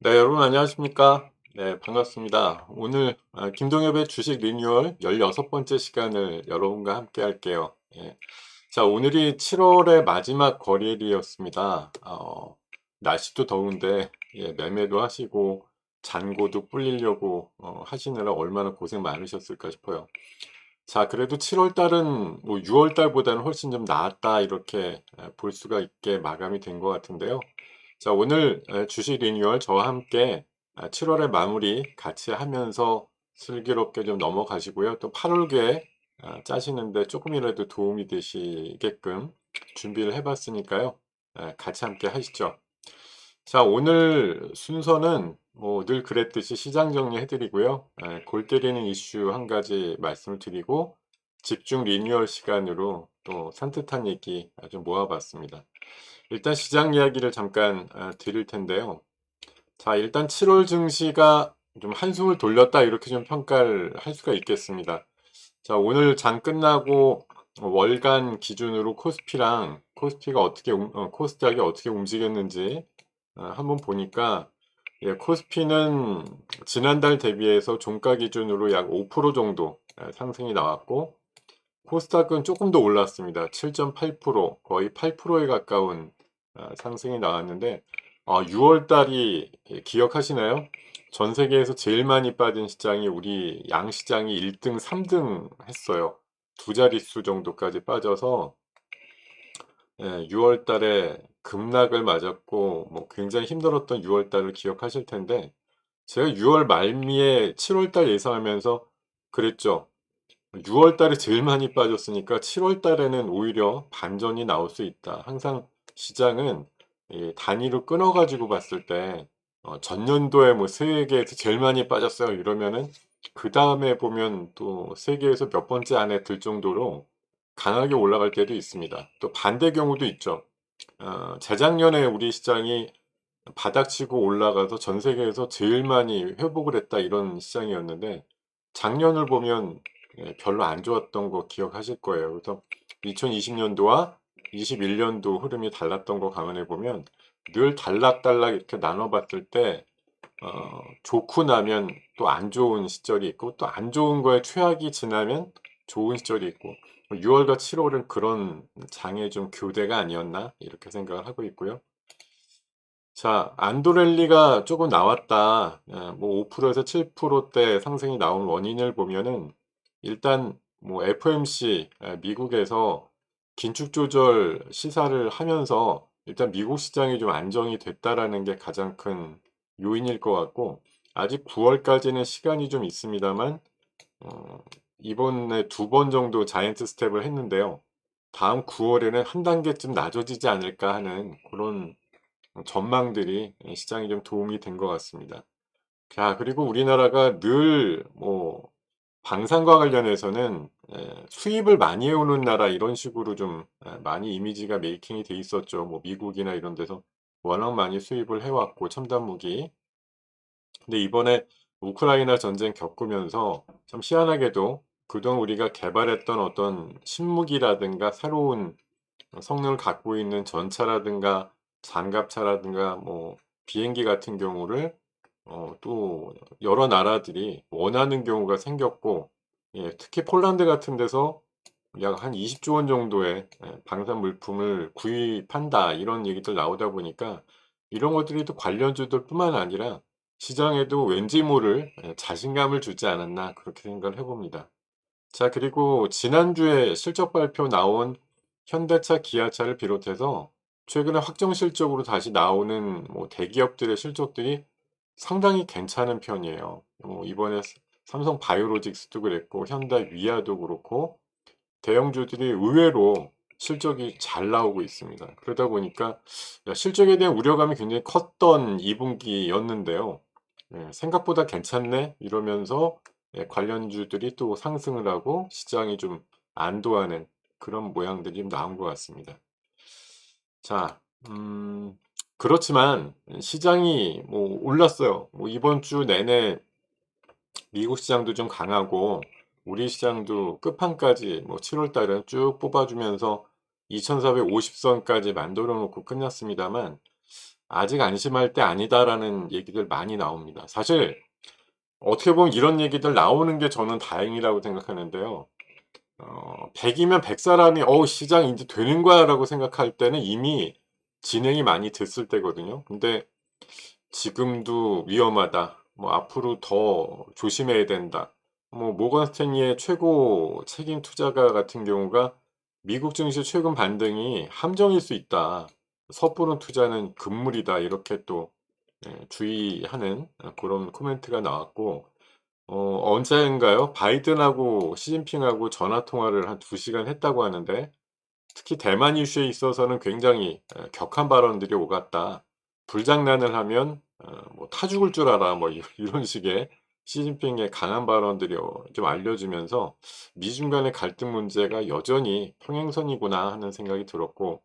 네, 여러분 안녕하십니까? 네, 반갑습니다. 오늘 김동엽의 주식 리뉴얼 16번째 시간을 여러분과 함께 할게요. 예. 자, 오늘이 7월의 마지막 거래일이었습니다. 날씨도 더운데 매매도 하시고 잔고도 불리려고 하시느라 얼마나 고생 많으셨을까 싶어요. 자, 그래도 7월 달은 뭐 6월 달보다는 훨씬 좀 나았다 이렇게 볼 수가 있게 마감이 된 것 같은데요. 자, 오늘 주식 리뉴얼 저와 함께 7월의 마무리 같이 하면서 슬기롭게 좀 넘어가시고요. 또 8월 계획 짜시는데 조금이라도 도움이 되시게끔 준비를 해봤으니까요. 같이 함께 하시죠. 자, 오늘 순서는 뭐 늘 그랬듯이 시장 정리해 드리고요. 골 때리는 이슈 한 가지 말씀을 드리고 집중 리뉴얼 시간으로 또 산뜻한 얘기 좀 모아 봤습니다. 일단 시장 이야기를 잠깐 드릴 텐데요. 자, 일단 7월 증시가 좀 한숨을 돌렸다 이렇게 좀 평가를 할 수가 있겠습니다. 자, 오늘 장 끝나고 월간 기준으로 코스피가 어떻게 코스닥이 어떻게 움직였는지 한번 보니까 코스피는 지난달 대비해서 종가 기준으로 약 5% 정도 상승이 나왔고 코스닥은 조금 더 올랐습니다. 7.8% 거의 8%에 가까운 상승이 나왔는데 6월 달이 기억하시나요? 전 세계에서 제일 많이 빠진 시장이 우리 양시장이 1등, 3등 했어요. 두 자릿수 정도까지 빠져서 6월 달에 급락을 맞았고 뭐 굉장히 힘들었던 6월 달을 기억하실 텐데 제가 6월 말미에 7월 달 예상하면서 그랬죠. 6월 달에 제일 많이 빠졌으니까 7월 달에는 오히려 반전이 나올 수 있다. 항상 시장은 이 단위로 끊어 가지고 봤을 때 전년도에 뭐 세계에서 제일 많이 빠졌어요 이러면은 그다음에 보면 또 세계에서 몇 번째 안에 들 정도로 강하게 올라갈 때도 있습니다. 또 반대 경우도 있죠. 재작년에 우리 시장이 바닥치고 올라가서 전 세계에서 제일 많이 회복을 했다 이런 시장이었는데 작년을 보면 별로 안 좋았던 거 기억하실 거예요. 그래서 2020년도와 21년도 흐름이 달랐던 거 감안해 보면 늘 달락달락 이렇게 나눠 봤을 때 좋고 나면 또 안 좋은 시절이 있고 또 안 좋은 거에 최악이 지나면 좋은 시절이 있고 6월과 7월은 그런 장의 좀 교대가 아니었나 이렇게 생각을 하고 있고요. 자, 안도랠리가 조금 나왔다. 뭐 5%에서 7%대 상승이 나온 원인을 보면은 일단 뭐 FOMC 미국에서 긴축 조절 시사를 하면서 일단 미국 시장이 좀 안정이 됐다라는 게 가장 큰 요인일 것 같고 아직 9월까지는 시간이 좀 있습니다만 어, 이번에 두 번 정도 자이언트 스텝을 했는데요. 다음 9월에는 한 단계쯤 낮아지지 않을까 하는 그런 전망들이 시장에 좀 도움이 된 것 같습니다. 자, 그리고 우리나라가 늘 뭐 방산과 관련해서는 수입을 많이 해오는 나라 이런 식으로 좀 많이 이미지가 메이킹이 돼 있었죠. 뭐 미국이나 이런 데서 워낙 많이 수입을 해왔고 첨단 무기. 근데 이번에 우크라이나 전쟁 겪으면서 참 희한하게도 그동안 우리가 개발했던 어떤 신무기라든가 새로운 성능을 갖고 있는 전차라든가 장갑차라든가 뭐 비행기 같은 경우를 또 여러 나라들이 원하는 경우가 생겼고 특히 폴란드 같은 데서 약 한 20조 원 정도의 방산 물품을 구입한다 이런 얘기들 나오다 보니까 이런 것들이 또 관련주들뿐만 아니라 시장에도 왠지 모를 자신감을 주지 않았나 그렇게 생각을 해 봅니다. 자, 그리고 지난주에 실적 발표 나온 현대차, 기아차를 비롯해서 최근에 확정 실적으로 다시 나오는 뭐 대기업들의 실적들이 상당히 괜찮은 편이에요. 이번에 삼성 바이오로직스도 그랬고 현대 위아도 그렇고 대형주들이 의외로 실적이 잘 나오고 있습니다. 그러다 보니까 실적에 대한 우려감이 굉장히 컸던 2분기였는데요. 생각보다 괜찮네 이러면서 관련주들이 또 상승을 하고 시장이 좀 안도하는 그런 모양들이 좀 나온 것 같습니다. 자, 그렇지만 시장이 뭐 올랐어요. 뭐 이번 주 내내 미국 시장도 좀 강하고 우리 시장도 끝판까지 뭐 7월 달은 쭉 뽑아주면서 2450선까지 만들어 놓고 끝났습니다만 아직 안심할 때 아니다라는 얘기들 많이 나옵니다. 사실 어떻게 보면 이런 얘기들 나오는 게 저는 다행이라고 생각하는데요. 100 이면 100 사람이 '어우 시장 인제 되는 거야.'라고 생각할 때는 이미 진행이 많이 됐을 때거든요. 근데 지금도 위험하다. 뭐 앞으로 더 조심해야 된다. 뭐 모건 스탠리의 최고 책임 투자가 같은 경우가 "미국 증시 최근 반등이 함정일 수 있다. 섣부른 투자는 금물이다." 이렇게 또 주의하는 그런 코멘트가 나왔고 언젠가요? 바이든하고 시진핑하고 전화 통화를 한 2 시간 했다고 하는데 특히 대만 이슈에 있어서는 굉장히 격한 발언들이 오갔다. "불장난을 하면 뭐 타 죽을 줄 알아." 뭐 이런 식의 시진핑의 강한 발언들이 좀 알려지면서 '미중 간의 갈등 문제가 여전히 평행선이구나.' 하는 생각이 들었고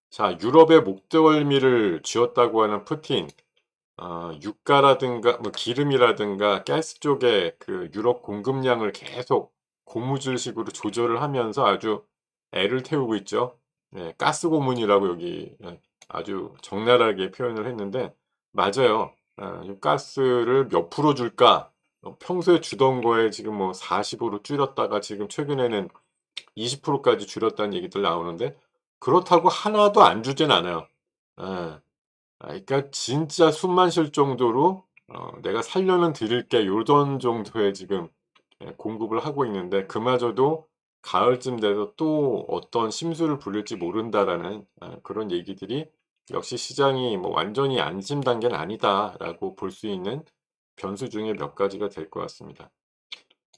자 유럽의 목덜미를 쥐었다고 하는 푸틴 유가라든가 뭐 기름이라든가 가스 쪽에 그 유럽 공급량을 계속 고무줄식으로 조절을 하면서 아주 애를 태우고 있죠. 네. 가스 고문이라고 여기 아주 적나라하게 표현을 했는데 맞아요. 이 가스를 몇 프로 줄까? 평소에 주던 거에 지금 뭐 40 으로 줄였다가 지금 최근에는 20% 까지 줄였다는 얘기들 나오는데 그렇다고 하나도 안 주진 않아요. 예. 그러니까 진짜 숨만 쉴 정도로 "내가 살려는 드릴게." 요런 정도의 지금 공급을 하고 있는데 그마저도 가을쯤 돼서 또 어떤 심술을 부릴지 모른다라는 그런 얘기들이 역시 시장이 뭐 '완전히 안심 단계는 아니다.'라고 볼 수 있는 변수 중에 몇 가지가 될 것 같습니다.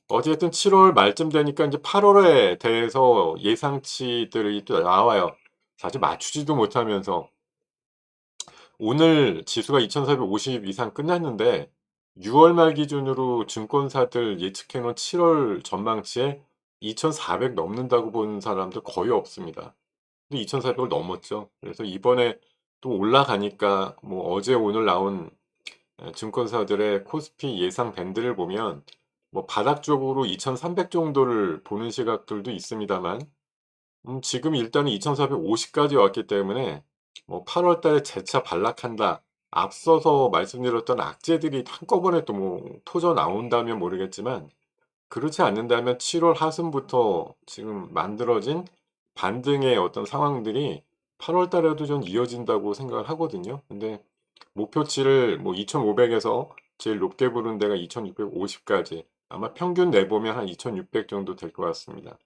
어쨌든 7월 말쯤 되니까 인제 8 월에 대해서 예상치들이 또 나와요. 사실 맞추지도 못하면서 오늘 지수가 2,450 이상 끝났는데 6월 말 기준으로 증권사들 예측해 놓은 7월 전망치에 2,400 넘는다고 보는 사람들 거의 없습니다. 근데 2,400을 넘었죠. 그래서 이번에 또 올라가니까 뭐 어제 오늘 나온 증권사들의 코스피 예상 밴드를 보면 뭐 바닥 쪽으로 2,300 정도를 보는 시각들도 있습니다만 지금 일단은 2,450 까지 왔기 때문에 뭐 8월 달에 재차 반락한다. 앞서서 말씀드렸던 악재들이 한꺼번에 또 뭐 터져 나온다면 모르겠지만 그렇지 않는다면 7월 하순부터 지금 만들어진 반등의 어떤 상황들이 8월 달에도 좀 이어진다고 생각을 하거든요. 근데 목표치를 뭐 2,500 에서 제일 높게 부른 데가 2,650 까지 아마 평균 내보면 한 2,600 정도 될 것 같습니다.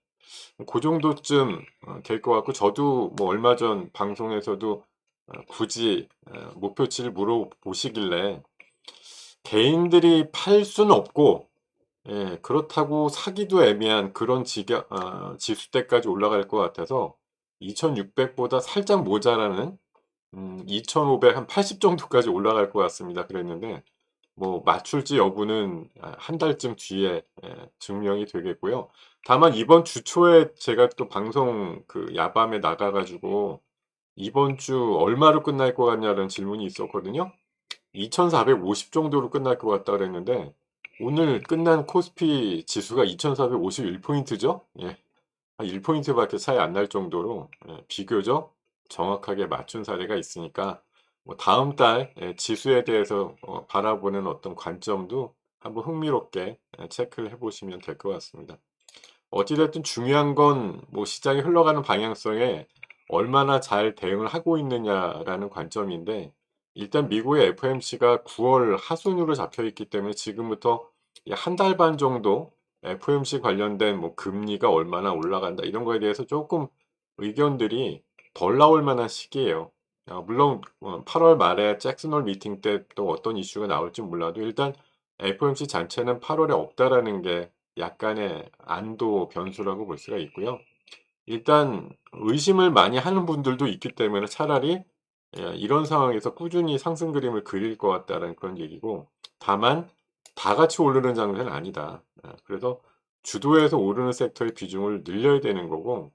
고 정도쯤 될 것 같고 저도 뭐 얼마 전 방송에서도 굳이 목표치를 물어보시길래 개인들이 팔 수는 없고 그렇다고 사기도 애매한 그런 지수대까지 올라갈 것 같아서 2,600 보다 살짝 모자라는 2,500 한 80 정도까지 올라갈 것 같습니다 그랬는데 뭐 맞출지 여부는 한 달쯤 뒤에 증명이 되겠고요. 다만 이번 주 초에 제가 또 방송 그 야밤에 나가 가지고 "이번 주 얼마로 끝날 것 같냐?"는 질문이 있었거든요. 2,450 정도로 끝날 것 같다 그랬는데 오늘 끝난 코스피 지수가 2,451 포인트죠. 예. 한 1 포인트밖에 차이 안 날 정도로 비교적 정확하게 맞춘 사례가 있으니까 뭐 다음 달 지수에 대해서 바라보는 어떤 관점도 한번 흥미롭게 체크를 해 보시면 될 것 같습니다. 어찌 됐든 중요한 건 뭐 시장이 흘러가는 방향성에 얼마나 잘 대응을 하고 있느냐라는 관점인데 일단 미국의 FOMC가 9월 하순으로 잡혀 있기 때문에 지금부터 한 달 반 정도 FOMC 관련된 뭐 금리가 얼마나 올라간다 이런 거에 대해서 쪼끔 의견들이 덜 나올 만한 시기예요. 물론 8월 말에 잭슨 홀 미팅 때 또 어떤 이슈가 나올지 몰라도 일단 FOMC 잔체는 8 월에 없다라는 게 약간의 안도 변수라고 볼 수가 있고요. 일단 의심을 많이 하는 분들도 있기 때문에 차라리 이런 상황에서 꾸준히 상승 그림을 그릴 것 같다라는 그런 얘기고 다만 다 같이 오르는 장세는 아니다. 그래서 주도해서 오르는 섹터의 비중을 늘려야 되는 거고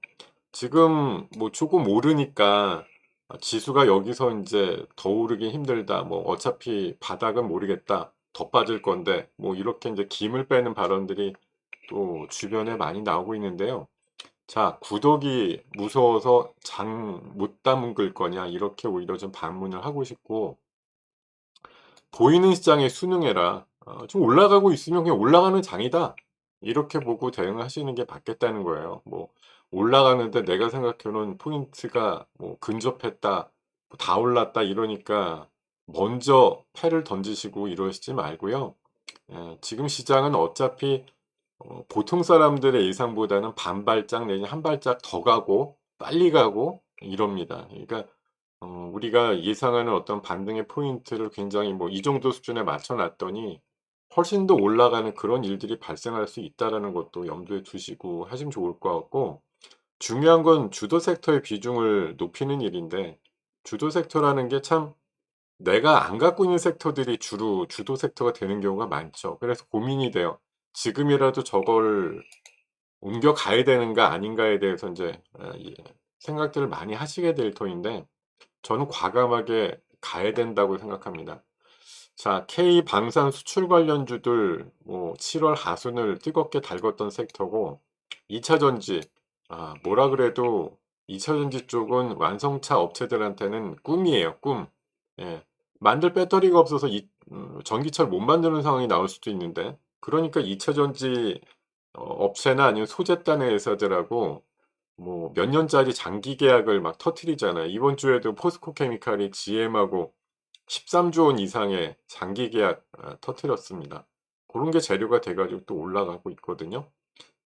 지금 뭐 조금 오르니까 지수가 여기서 인제 "더 오르기 힘들다." 뭐 "어차피 바닥은 모르겠다. 더 빠질 건데." 뭐 이렇게 인제 김을 빼는 발언들이 또 주변에 많이 나오고 있는데요. 자, 구독이 무서워서 장 못 담글 거냐 이렇게 오히려 좀 반문을 하고 싶고, 보이는 시장에 순응해라. 좀 올라가고 있으면 그냥 올라가는 장이다. 이렇게 보고 대응하시는 게 맞겠다는 거예요. 뭐 올라가는데 내가 생각해 놓은 포인트가 뭐 근접했다, 뭐다 올랐다 이러니까 먼저 패를 던지시고 이러시지 말고요. 지금 시장은 어차피 보통 사람들의 예상보다는 반 발짝 내지 한 발짝 더 가고 빨리 가고 이럽니다. 그러니까 우리가 예상하는 어떤 반등의 포인트를 굉장히 뭐 이 정도 수준에 맞춰 놨더니 훨씬 더 올라가는 그런 일들이 발생할 수 있다라는 것도 염두에 두시고 하시면 좋을 것 같고, 중요한 건 주도 섹터의 비중을 높이는 일인데, 주도 sek터라는 게 참 내가 안 갖고 있는 섹터들이 주로 주도 섹터가 되는 경우가 많죠. 그래서 고민이 돼요. 지금이라도 저걸 옮겨가야 되는가 아닌가에 대해서 인제 생각들을 많이 하시게 될 터인데, 저는 과감하게 가야 된다고 생각합니다. 자, K 방산 수출 관련주들 뭐 7월 하순을 뜨겁게 달궜던 섹터고, 2차 전지, 뭐라 그래도 2차 전지 쪽은 완성차 업체들한테는 꿈이에요, 꿈. 예. 만들 배터리가 없어서 전기차를 못 만드는 상황이 나올 수도 있는데, 그러니까 2차 전지 업체나 아니면 소재단의 회사들하고 뭐 몇 년짜리 장기 계약을 막 터뜨리잖아요. 이번 주에도 포스코 케미칼이 GM하고 13조 원 이상의 장기 계약 터뜨렸습니다. 고런 게 재료가 돼 가지고 또 올라가고 있거든요.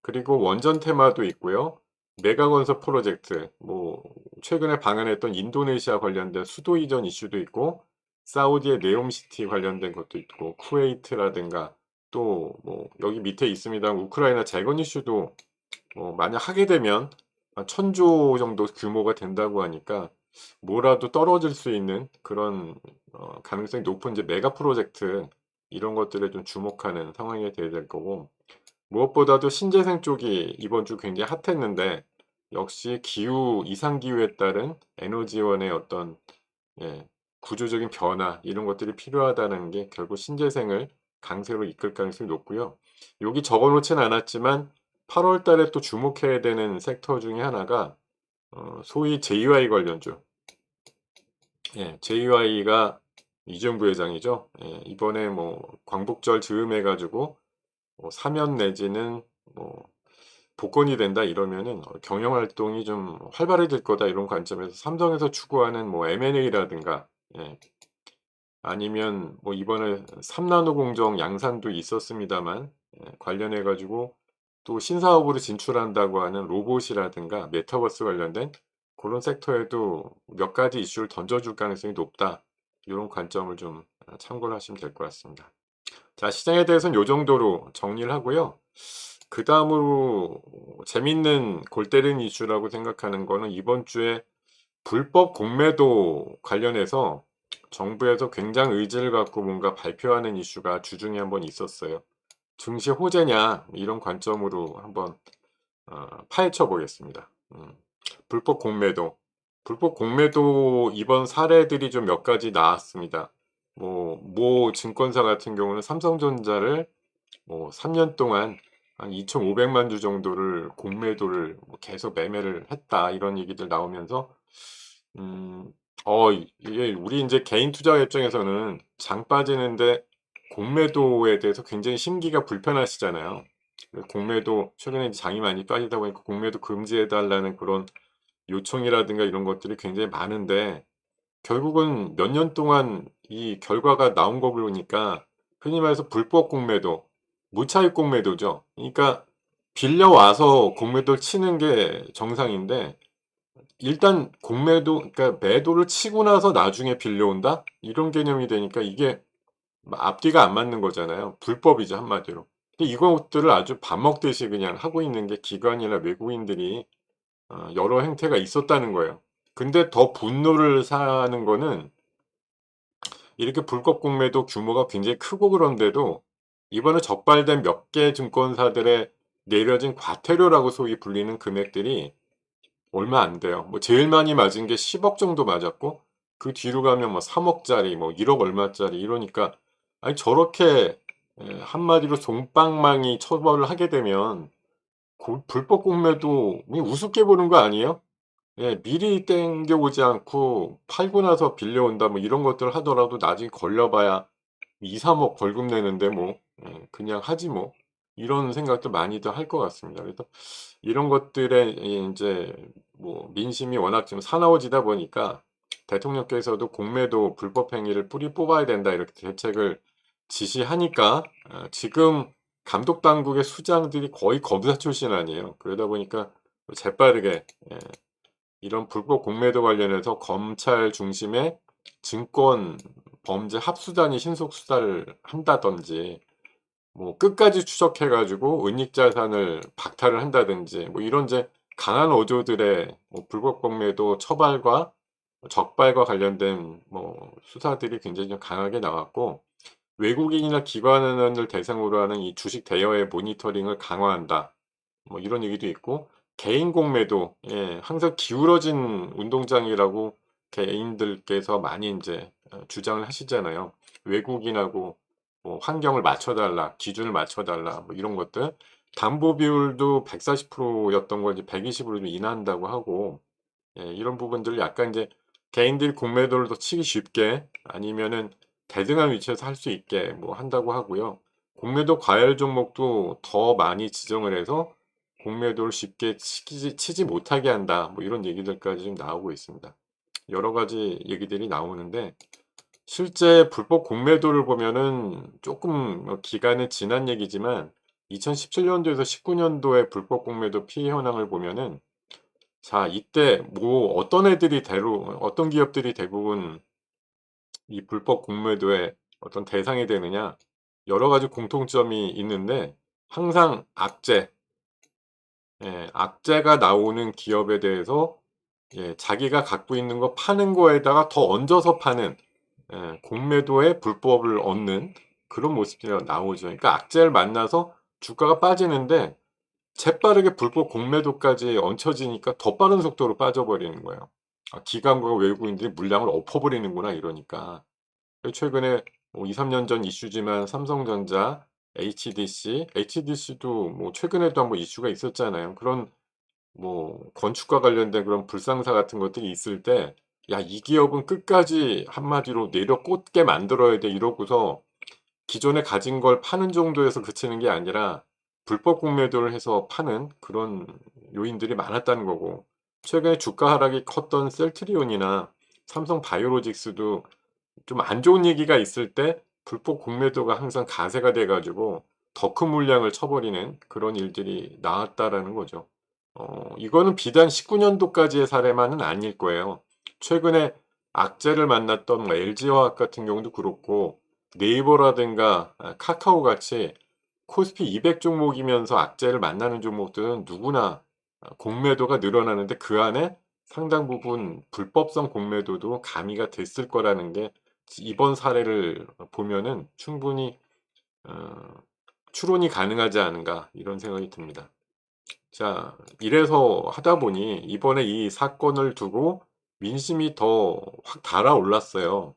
그리고 원전 테마도 있고요. 메가건설 프로젝트, 뭐 최근에 방한했던 인도네시아 관련된 수도 이전 이슈도 있고, 사우디의 네옴시티 관련된 것도 있고, 쿠웨이트라든가 또 뭐 여기 밑에 있습니다. 우크라이나 재건 이슈도 만약 하게 되면 한 1,000조 정도 규모가 된다고 하니까 뭐라도 떨어질 수 있는 그런 가능성이 높은 이제 메가 프로젝트, 이런 것들에 좀 주목하는 상황이 돼야 될 거고, 무엇보다도 신재생 쪽이 이번 주 굉장히 핫했는데, 역시 기후 이상 기후에 따른 에너지원의 어떤 예 구조적인 변화, 이런 것들이 필요하다는 게 결국 신재생을 강세로 이끌 가능성이 높고요. 여기 적어 놓진 않았지만 8월 달에 또 주목해야 되는 섹터 중에 하나가 소위 JY 관련주. 예. JY가 이재용 부회장이죠. 예. 이번에 뭐 광복절 즈음해 가지고 뭐 사면 내지는 뭐 복권이 된다 이러면은 경영 활동이 좀 활발해질 거다, 이런 관점에서 삼성에서 추구하는 뭐 M&A라든가, 예 아니면 뭐 이번에 3 나노 공정 양산도 있었습니다만, 관련해 가지고 또 신사업으로 진출한다고 하는 로봇이라든가 메타버스 관련된 고런 섹터에도 몇 가지 이슈를 던져줄 가능성이 높다. 요런 관점을 좀 참고를 하시면 될 것 같습니다. 자, 시장에 대해서는 요 정도로 정리를 하고요. 그다음으로 재밌는 골 때리는 이슈라고 생각하는 거는, 이번 주에 불법 공매도 관련해서 정부에서 굉장히 의지를 갖고 뭔가 발표하는 이슈가 주중에 한번 있었어요. 증시 호재냐 이런 관점으로 한번 파헤쳐 보겠습니다. 불법 공매도. 불법 공매도 이번 사례들이 좀 몇 가지 나왔습니다. 뭐 모 증권사 같은 경우는 삼성전자를 뭐 3년 동안 한 2,500만 주 정도를 공매도를 뭐 계속 매매를 했다, 이런 얘기들 나오면서 음 이게 우리 인제 개인 투자 입장에서는 장 빠지는데 공매도에 대해서 굉장히 심기가 불편하시잖아요. 그 공매도 최근에 이제 장이 많이 빠지다 보니까 공매도 금지해 달라는 그런 요청이라든가 이런 것들이 굉장히 많은데, 결국은 몇 년 동안 이 결과가 나온 거 보니까 흔히 말해서 불법 공매도, 무차익 공매도죠. 그러니까 빌려 와서 공매도를 치는 게 정상인데, 일단 공매도, 그러니까 매도를 치고 나서 나중에 빌려온다? 이런 개념이 되니까 이게 앞뒤가 안 맞는 거잖아요. 불법이죠, 한마디로. 근데 이것들을 아주 밥 먹듯이 그냥 하고 있는 게 기관이나 외국인들이 여러 행태가 있었다는 거예요. 근데 더 분노를 사는 거는, 이렇게 불법 공매도 규모가 굉장히 크고 그런데도 이번에 적발된 몇 개 증권사들의 내려진 과태료라고 소위 불리는 금액들이 얼마 안 돼요. 뭐 제일 많이 맞은 게 10억 정도 맞았고, 그 뒤로 가면 뭐 3억 짜리, 뭐 1억 얼마짜리 이러니까, 아니 저렇게 한마디로 솜방망이 처벌을 하게 되면 불법 공매도 우습게 보는 거 아니에요? 예. 미리 땡겨오지 않고 팔고 나서 빌려온다 뭐 이런 것들 하더라도 나중에 걸려 봐야 2-3억 벌금 내는데 뭐 그냥 하지 뭐. 이런 생각도 많이들 할 것 같습니다. 그래서 이런 것들에 인제 뭐 민심이 워낙 좀 사나워지다 보니까 대통령께서도 "공매도 불법 행위를 뿌리 뽑아야 된다." 이렇게 대책을 지시하니까 지금 감독 당국의 수장들이 거의 검사 출신 아니에요. 그러다 보니까 재빠르게 이런 불법 공매도 관련해서 검찰 중심의 증권 범죄 합수단이 신속 수사를 한다든지 뭐 끝까지 추적해 가지고 은닉 자산을 박탈을 한다든지 뭐 이런 이제 강한 어조들의 뭐 불법 공매도 처벌과 적발과 관련된 뭐 수사들이 굉장히 좀 강하게 나왔고 외국인이나 기관을 대상으로 하는 이 주식 대여의 모니터링을 강화한다. 뭐 이런 얘기도 있고 개인 공매도 항상 기울어진 운동장이라고 개인들께서 많이 인제 주장을 하시잖아요. 외국인하고 뭐 환경을 맞춰 달라, 기준을 맞춰 달라 뭐 이런 것들. 담보 비율도 140% 였던 걸 이제 120 으로 좀 인하한다고 하고 이런 부분들을 약간 인제 개인들이 공매도를 더 치기 쉽게 아니면은 대등한 위치에서 할 수 있게 뭐 한다고 하고요. 공매도 과열 종목도 더 많이 지정을 해서 공매도를 쉽게 치지 못하게 한다. 뭐 이런 얘기들까지 좀 나오고 있습니다. 여러 가지 얘기들이 나오는데 실제 불법 공매도를 보면은 쪼끔 기간은 지난 얘기지만 2017 년도에서 19 년도의 불법 공매도 피해 현황을 보면은 자 이때 뭐 어떤 기업들이 대부분 이 불법 공매도의 어떤 대상이 되느냐 여러 가지 공통점이 있는데 항상 악재가 나오는 기업에 대해서 자기가 갖고 있는 거 파는 거에다가 더 얹어서 파는 공매도의 불법을 얻는 그런 모습들이 나오죠. 그러니까 악재를 만나서 주가가 빠지는데 재빠르게 불법 공매도까지 얹혀지니까 더 빠른 속도로 빠져버리는 거예요. '아 기관과 외국인들이 물량을 엎어버리는구나.' 이러니까. 최근에 뭐 2-3년 전 이슈지만 삼성전자, HDC도 뭐 최근에도 한번 이슈가 있었잖아요. 그런 뭐 건축과 관련된 그런 불상사 같은 것들이 있을 때 '야 이 기업은 끝까지 한마디로 내려 꽂게 만들어야 돼.' 이러고서 기존에 가진 걸 파는 정도에서 그치는 게 아니라 불법 공매도를 해서 파는 그런 요인들이 많았다는 거고 최근에 주가 하락이 컸던 셀트리온이나 삼성바이오로직스도 좀 안 좋은 얘기가 있을 때 불법 공매도가 항상 가세가 돼 가지고 더 큰 물량을 쳐버리는 그런 일들이 나왔다라는 거죠. 이거는 비단 19 년도까지의 사례만은 아닐 거예요. 최근에 악재를 만났던 뭐 LG화학 같은 경우도 그렇고 네이버라든가 카카오 같이 코스피 200 종목이면서 악재를 만나는 종목들은 누구나 공매도가 늘어나는데 그 안에 상당 부분 불법성 공매도도 가미가 됐을 거라는 게 이번 사례를 보면은 충분히 어 '추론이 가능하지 않은가.' 이런 생각이 듭니다. 자 이래서 하다 보니 이번에 이 사건을 두고 민심이 더 확 달아올랐어요.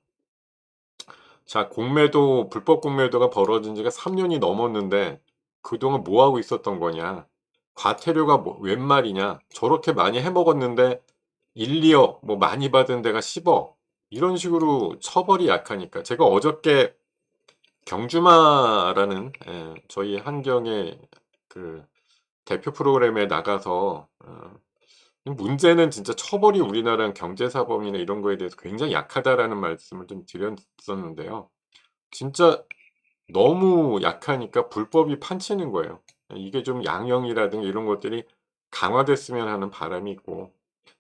자 공매도 불법 공매도가 벌어진 지가 3 년이 넘었는데 그동안 뭐 하고 있었던 거냐. 과태료가 뭐 웬 말이냐. 저렇게 많이 해 먹었는데 1-2억 뭐 많이 받은 데가 10억 이런 식으로 처벌이 약하니까 제가 어저께 경주마라는 저희 한경의 그 대표 프로그램에 나가서 문제는 진짜 처벌이 우리나라는 경제사범이나 이런 거에 대해서 굉장히 약하다라는 말씀을 좀 드렸었는데요. 진짜 너무 약하니까 불법이 판치는 거예요. 이게 좀 양형이라든가 이런 것들이 강화됐으면 하는 바람이 있고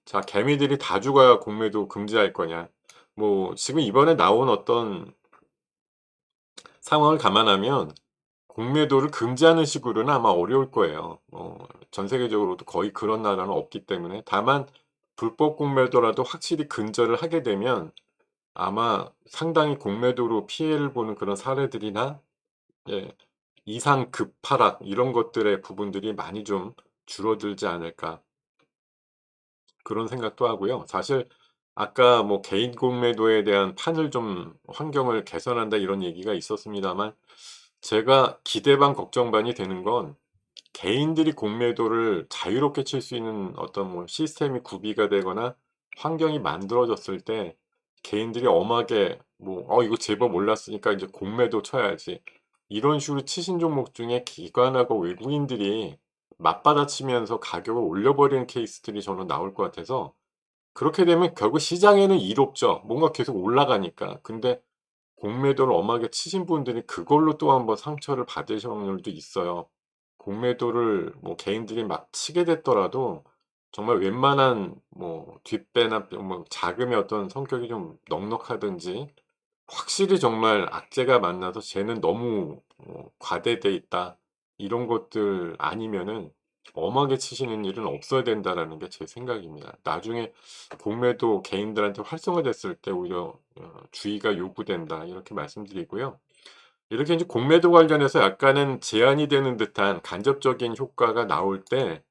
자 개미들이 다 죽어야 공매도 금지할 거냐. 뭐 지금 이번에 나온 어떤 상황을 감안하면 공매도를 금지하는 식으로는 아마 어려울 거예요. 전 세계적으로도 거의 그런 나라는 없기 때문에 다만 불법 공매도라도 확실히 근절을 하게 되면 아마 상당히 공매도로 피해를 보는 그런 사례들이나 예 이상 급하락 이런 것들의 부분들이 많이 좀 줄어들지 않을까 그런 생각도 하고요. 사실 아까 뭐 개인 공매도에 대한 판을 좀 환경을 개선한다 이런 얘기가 있었습니다만 제가 기대 반 걱정 반이 되는 건 개인들이 공매도를 자유롭게 칠 수 있는 어떤 뭐 시스템이 구비가 되거나 환경이 만들어졌을 때 개인들이 엄하게 뭐 이거 제법 올랐으니까 이제 공매도 쳐야지.' 이런 식으로 치신 종목 중에 기관하고 외국인들이 맞받아치면서 가격을 올려버리는 케이스들이 저는 나올 것 같아서, 그렇게 되면 결국 시장에는 이롭죠. 뭔가 계속 올라가니까. 근데 공매도를 엄하게 치신 분들이 그걸로 또 한번 상처를 받으실 확률도 있어요. 공매도를 뭐 개인들이 막 치게 됐더라도 정말 웬만한 뭐 뒷배나 뭐 자금의 어떤 성격이 좀 넉넉하든지, 확실히 정말 악재가 만나서 쟤는 너무 과대돼 있다, 이런 것들 아니면은 엄하게 치시는 일은 없어야 된다라는 게 제 생각입니다. 나중에 공매도 개인들한테 활성화됐을 때 오히려 주의가 요구된다, 이렇게 말씀드리고요. 이렇게 이제 공매도 관련해서 약간은 제한이 되는 듯한 간접적인 효과가 나올 때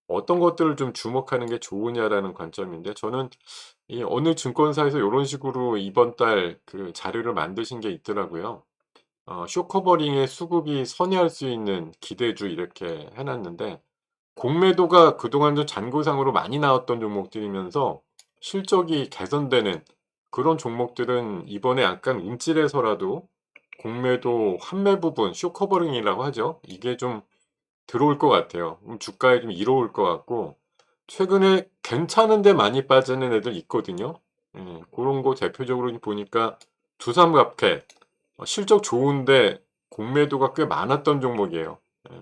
어떤 것들을 좀 주목하는 게 좋으냐라는 관점인데, 저는 이 어느 증권사에서 요런 식으로 이번 달 그 자료를 만드신 게 있더라고요. 쇼 커버링의 수급이 선회할 수 있는 기대주 이렇게 해 놨는데, 공매도가 그동안 좀 잔고상으로 많이 나왔던 종목들이면서 실적이 개선되는 그런 종목들은 이번에 약간 움찔해서라도 공매도 환매 부분, 쇼 커버링이라고 하죠. 이게 좀 들어올 것 같아요. 주가에 좀 이로울 것 같고, 최근에 괜찮은데 많이 빠지는 애들 있거든요. 고런 거 대표적으로 보니까 두삼각해, 실적 좋은데 공매도가 꽤 많았던 종목이에요. 예.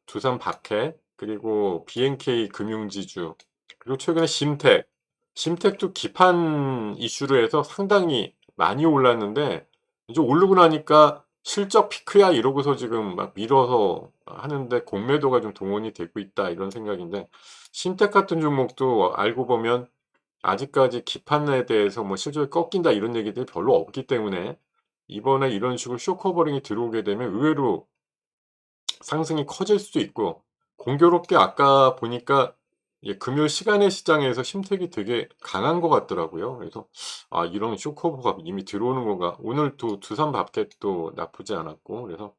두삼박해, 그리고 BNK 금융지주, 그리고 최근에 심택. 심택도 기판 이슈로 해서 상당히 많이 올랐는데 이제 오르고 나니까 '실적 피크야.' 이러고서 지금 막 밀어서 하는데 '공매도가 좀 동원이 되고 있다.' 이런 생각인데, 심택 같은 종목도 알고 보면 아직까지 기판에 대해서 뭐 실적이 꺾인다 이런 얘기들이 별로 없기 때문에 이번에 이런 식으로 쇼 커버링이 들어오게 되면 의외로 상승이 커질 수도 있고, 공교롭게 아까 보니까 금요일 시간의 시장에서 심택이 되게 강한 것 같더라고요. 그래서 '아, 이런 쇼 커버가 이미 들어오는 건가.' 오늘 또 두산밥켓도 나쁘지 않았고, 그래서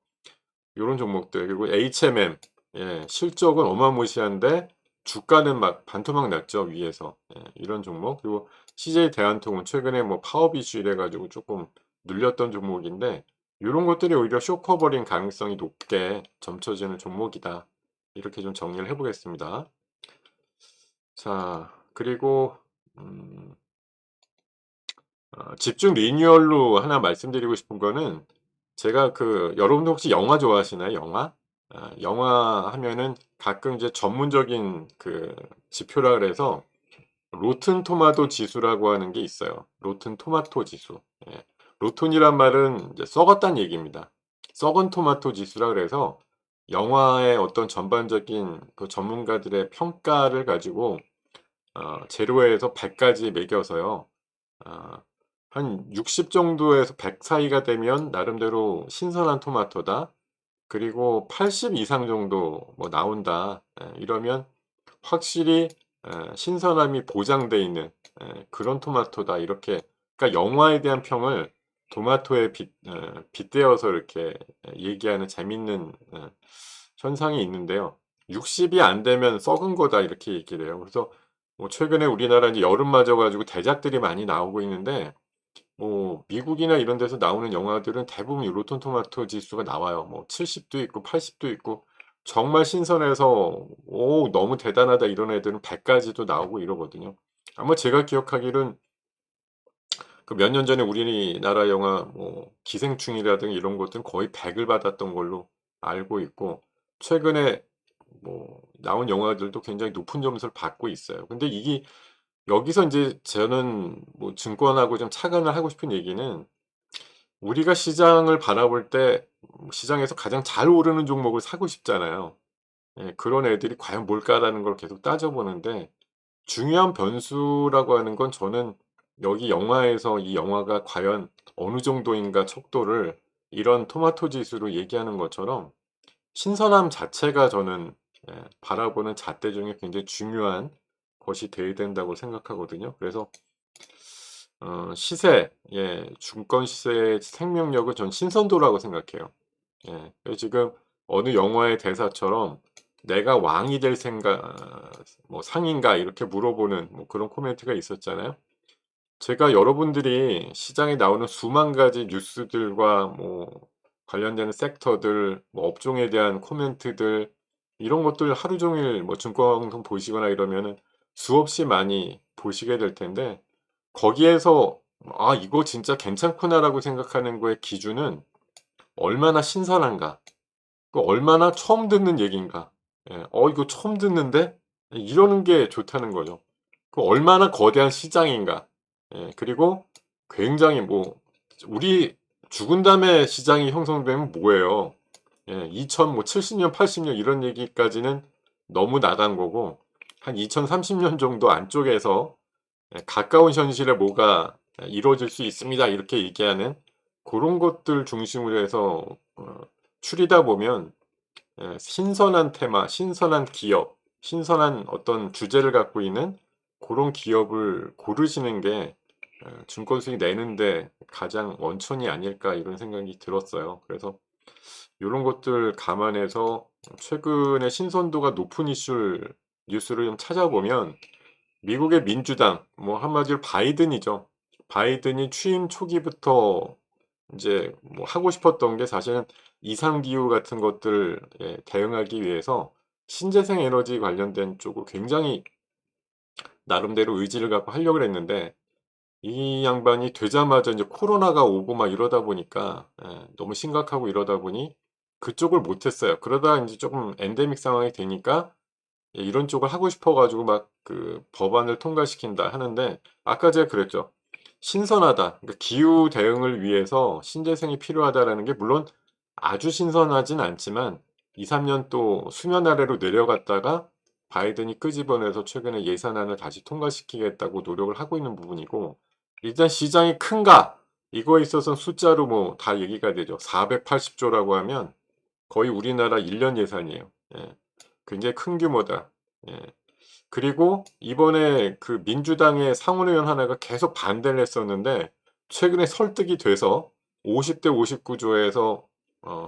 요런 종목들, 그리고 HMM, 실적은 어마무시한데 주가는 막 반토막 났죠, 위에서. 이런 종목. 그리고 CJ 대한통운 최근에 뭐 파업 이슈 이래 가지고 쪼끔 눌렸던 종목인데, 요런 것들이 오히려 쇼 커버링 가능성이 높게 점쳐지는 종목이다. 이렇게 좀 정리를 해 보겠습니다. 자, 그리고 음 집중 리뉴얼로 하나 말씀드리고 싶은 거는, 제가 여러분도 혹시 영화 좋아하시나요? 영화? 영화 하면은 가끔 이제 전문적인 지표라 그래서 로튼 토마토 지수라고 하는 게 있어요. 로튼 토마토 지수. 예. 로톤이란 말은 이제 썩었다는 얘기입니다. 썩은 토마토 지수라 그래서 영화의 어떤 전반적인 전문가들의 평가를 가지고 0에서 100 까지 매겨서요. 아 한 60 정도에서 100 사이가 되면 나름대로 신선한 토마토다. 그리고 80 이상 정도 뭐 나온다, 이러면 확실히 신선함이 보장돼 있는 그런 토마토다. 이렇게, 그러니까 영화에 대한 평을 토마토에 빗대어서 이렇게 얘기하는 재밌는 현상이 있는데요. 60이 안 되면 썩은 거다, 이렇게 얘기를 해요. 그래서 뭐 최근에 우리나라 이제 여름 맞아 가지고 대작들이 많이 나오고 있는데, 뭐 미국이나 이런 데서 나오는 영화들은 대부분 이 로튼 토마토 지수가 나와요. 뭐 70도 있고 80도 있고, 정말 신선해서 '오, 너무 대단하다.' 이런 애들은 100 까지도 나오고 이러거든요. 아마 제가 기억하기로는 몇 년 전에 우리나라 영화 뭐 기생충이라든가 이런 것들은 거의 100을 받았던 걸로 알고 있고, 최근에 뭐 나온 영화들도 굉장히 높은 점수를 받고 있어요. 근데 이게 여기서 인제 저는 뭐 증권하고 좀 착안을 하고 싶은 얘기는, 우리가 시장을 바라볼 때 시장에서 가장 잘 오르는 종목을 사고 싶잖아요. 그런 애들이 과연 뭘까라는 걸 계속 따져보는데, 중요한 변수라고 하는 건 저는 여기 영화에서 이 영화가 과연 어느 정도인가 척도를 이런 토마토 지수로 얘기하는 것처럼 신선함 자체가 저는 바라보는 잣대 중에 굉장히 중요한 것이 돼야 된다고 생각하거든요. 그래서 시세, 증권 시세의 생명력은 전 신선도라고 생각해요. 그래서 지금 어느 영화의 대사처럼 "내가 왕이 될 생각 뭐 상인가?" 이렇게 물어보는 뭐 그런 코멘트가 있었잖아요. 제가 여러분들이 시장에 나오는 수만 가지 뉴스들과 뭐 관련되는 섹터들, 뭐 업종에 대한 코멘트들 이런 것들 하루 종일 뭐 증권방송 보시거나 이러면은 수없이 많이 보시게 될 텐데 거기에서 '아 이거 진짜 괜찮구나.'라고 생각하는 거의 기준은 얼마나 신선한가, 그 얼마나 처음 듣는 얘기인가. 예. '어 이거 처음 듣는데?' 이러는 게 좋다는 거죠. 그 얼마나 거대한 시장인가. 예. 그리고 굉장히 뭐 우리 죽은 다음에 시장이 형성되면 뭐예요. 예. 2000 뭐 70년 80년 이런 얘기까지는 너무 나간 거고 한 2030년 정도 안쪽에서 가까운 현실에 뭐가 이루어질 수 있습니다. 이렇게 얘기하는 고런 것들 중심으로 해서 추리다 보면 신선한 테마, 신선한 기업, 신선한 어떤 주제를 갖고 있는 고런 기업을 고르시는 게 증권 수익 내는데 가장 원천이 아닐까 이런 생각이 들었어요. 그래서 요런 것들 감안해서 최근에 신선도가 높은 이슈를 뉴스를 좀 찾아보면 미국의 민주당 뭐 한마디로 바이든이죠. 바이든이 취임 초기부터 인제 뭐 하고 싶었던 게 사실은 이상 기후 같은 것들에 대응하기 위해서 신재생 에너지 관련된 쪽을 굉장히 나름대로 의지를 갖고 하려고 했는데 이 양반이 되자마자 인제 코로나가 오고 막 이러다 보니까 너무 심각하고 이러다 보니 그쪽을 못 했어요. 그러다가 인제 쪼금 엔데믹 상황이 되니까 이런 쪽을 하고 싶어 가지고 막 그 법안을 통과시킨다 하는데 아까 제가 그랬죠. 신선하다. 그러니까 기후 대응을 위해서 신재생이 필요하다라는 게 물론 아주 신선하진 않지만 2-3년 또 수면 아래로 내려갔다가 바이든이 끄집어내서 최근에 예산안을 다시 통과시키겠다고 노력을 하고 있는 부분이고 일단 시장이 큰가? 이거에 있어서 숫자로 뭐 다 얘기가 되죠. 480 조라고 하면 거의 우리나라 1년 예산이에요. 예. 굉장히 큰 규모다. 예. 그리고 이번에 그 민주당의 상원의원 하나가 계속 반대를 했었는데 최근에 설득이 돼서 50대 59 조에서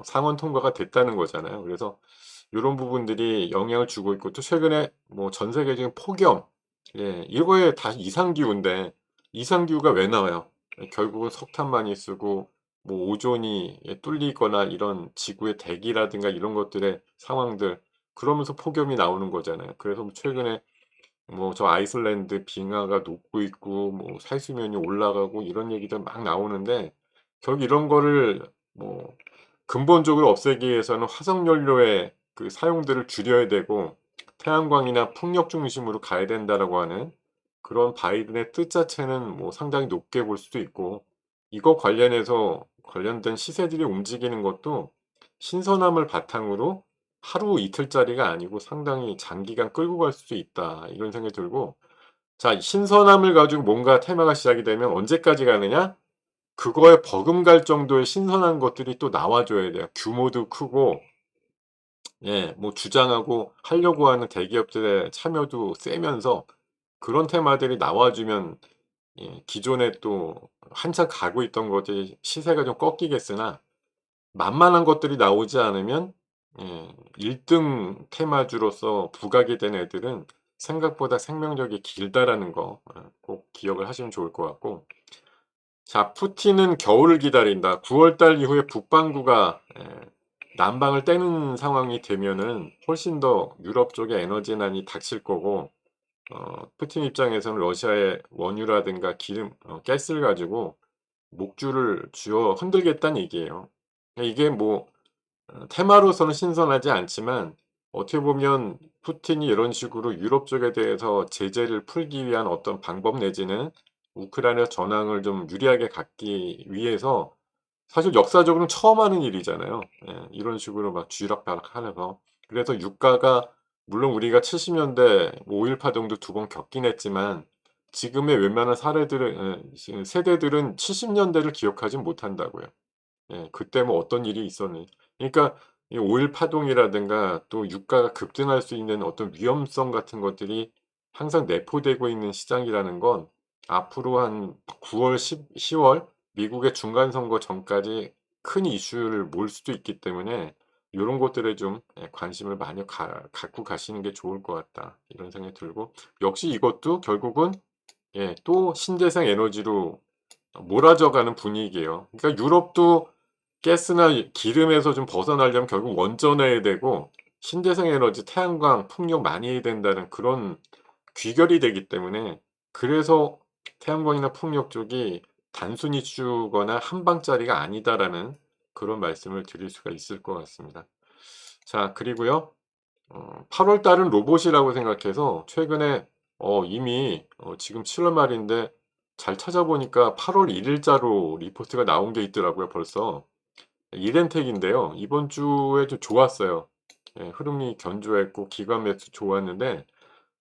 상원 통과가 됐다는 거잖아요. 그래서 요런 부분들이 영향을 주고 있고 또 최근에 뭐 전 세계적인 폭염, 이거에 다 이상기후인데 이상기후가 왜 나와요? 결국은 석탄 많이 쓰고 뭐 오존이 뚫리거나 이런 지구의 대기라든가 이런 것들의 상황들 그러면서 폭염이 나오는 거잖아요. 그래서 뭐 최근에 뭐 저 아이슬란드 빙하가 녹고 있고 뭐 해수면이 올라가고 이런 얘기들 막 나오는데 결국 이런 거를 뭐 근본적으로 없애기 위해서는 화석 연료의 그 사용들을 줄여야 되고 태양광이나 풍력 중심으로 가야 된다라고 하는 그런 바이든의 뜻 자체는 뭐 상당히 높게 볼 수도 있고 이거 관련해서 관련된 시세들이 움직이는 것도 신선함을 바탕으로 하루 이틀짜리가 아니고 상당히 장기간 끌고 갈 수도 있다. 이런 생각이 들고 자 신선함을 가지고 뭔가 테마가 시작이 되면 언제까지 가느냐? 그거에 버금갈 정도의 신선한 것들이 또 나와 줘야 돼요. 규모도 크고 뭐 주장하고 하려고 하는 대기업들의 참여도 세면서 그런 테마들이 나와 주면 기존에 또 한참 가고 있던 것들이 시세가 좀 꺾이겠으나 만만한 것들이 나오지 않으면 1등 테마주로서 부각이 된 애들은 생각보다 생명력이 길다라는 거 꼭 기억을 하시면 좋을 것 같고 자 푸틴은 겨울을 기다린다. 9월 달 이후에 북반구가 난방을 떼는 상황이 되면은 훨씬 더 유럽 쪽에 에너지난이 닥칠 거고 푸틴 입장에서는 러시아의 원유라든가 기름 가스를 가지고 목줄을 쥐어 흔들겠다는 얘기예요. 이게 뭐 테마로서는 신선하지 않지만 어떻게 보면 푸틴이 이런 식으로 유럽 쪽에 대해서 제재를 풀기 위한 어떤 방법 내지는 우크라이나 전황을 좀 유리하게 갖기 위해서 사실 역사적으로는 처음 하는 일이잖아요. 이런 식으로 막 쥐락펴락하면서. 그래서 유가가 물론 우리가 70 년대 5.18 파동도 두 번 겪긴 했지만 지금의 웬만한 사례들은 지금 세대들은 70 년대를 기억하진 못한다고요. 그때 뭐 어떤 일이 있었는지. 그러니까 이 5.18 파동이라든가 또 유가가 급등할 수 있는 어떤 위험성 같은 것들이 항상 내포되고 있는 시장이라는 건 앞으로 한 9 월, 10 월 미국의 중간 선거 전까지 큰 이슈를 몰 수도 있기 때문에 요런 것들에 좀 관심을 많이 갖고 가시는 게 좋을 것 같다. 이런 생각이 들고 역시 이것도 결국은 또 신재생 에너지로 몰아져 가는 분위기예요. 그러니까 유럽도 가스나 기름에서 좀 벗어나려면 결국 원전해야 되고 신재생 에너지, 태양광, 풍력 많이 해야 된다는 그런 귀결이 되기 때문에 그래서 태양광이나 풍력 쪽이 단순 이슈거나 한 방짜리가 아니다라는 그런 말씀을 드릴 수가 있을 것 같습니다. 자 그리고요. 8월 달은 로봇이라고 생각해서 최근에 이미 지금 7월 말인데 잘 찾아보니까 8월 1 일자로 리포트가 나온 게 있더라고요 벌써. 이렌텍인데요. 이번 주에 좀 좋았어요. 흐름이 견조했고 기관 매수 좋았는데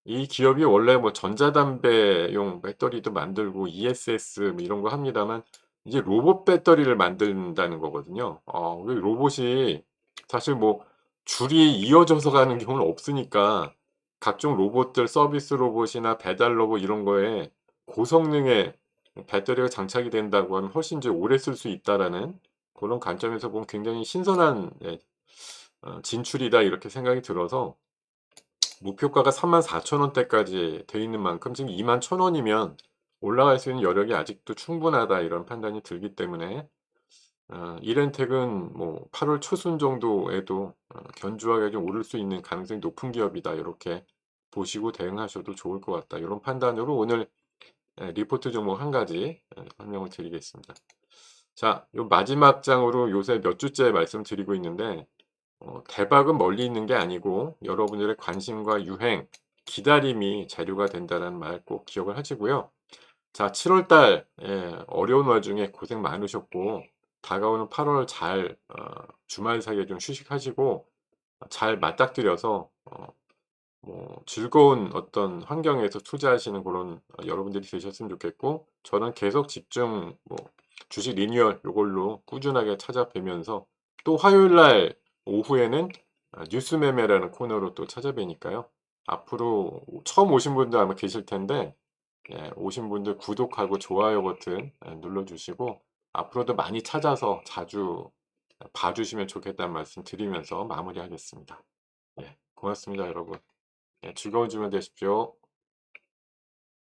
이 기업이 원래 뭐 전자담배용 배터리도 만들고 ESS 뭐 이런 거 합니다만 이제 로봇 배터리를 만든다는 거거든요. 이 로봇이 사실 뭐 줄이 이어져서 가는 경우는 없으니까 각종 로봇들 서비스 로봇이나 배달 로봇 이런 거에 고성능의 배터리가 장착이 된다고 하면 훨씬 이제 오래 쓸 수 있다라는 그런 관점에서 보면 굉장히 신선한 진출이다 이렇게 생각이 들어서 목표가가 34,000 원대까지 돼 있는 만큼 지금 21,000 원이면 올라갈 수 있는 여력이 아직도 충분하다 이런 판단이 들기 때문에 이렌텍은 뭐 8월 초순 정도에도 견조하게 좀 오를 수 있는 가능성이 높은 기업이다. 이렇게 보시고 대응하셔도 좋을 것 같다. 이런 판단으로 오늘 리포트 종목 한 가지 설명을 드리겠습니다. 자, 요 마지막 장으로 요새 몇 주째 말씀드리고 있는데 대박은 멀리 있는 게 아니고 여러분들의 관심과 유행, 기다림이 재료가 된다는 말 꼭 기억을 하시고요. 자, 7월 달 어려운 와중에 고생 많으셨고 다가오는 8월 잘 주말 사이에 좀 휴식하시고 잘 맞닥뜨려서 뭐 즐거운 어떤 환경에서 투자하시는 그런 여러분들이 되셨으면 좋겠고 저는 계속 집중 뭐 주식 리뉴얼 요걸로 꾸준하게 찾아뵈면서 또 화요일 날 오후에는 뉴스 매매라는 코너로 또 찾아뵈니까요. 앞으로 처음 오신 분들 아마 계실 텐데 오신 분들 구독하고 좋아요 버튼 눌러 주시고 앞으로도 많이 찾아서 자주 봐 주시면 좋겠다는 말씀 드리면서 마무리하겠습니다. 고맙습니다 여러분. 즐거운 주말 되십시오.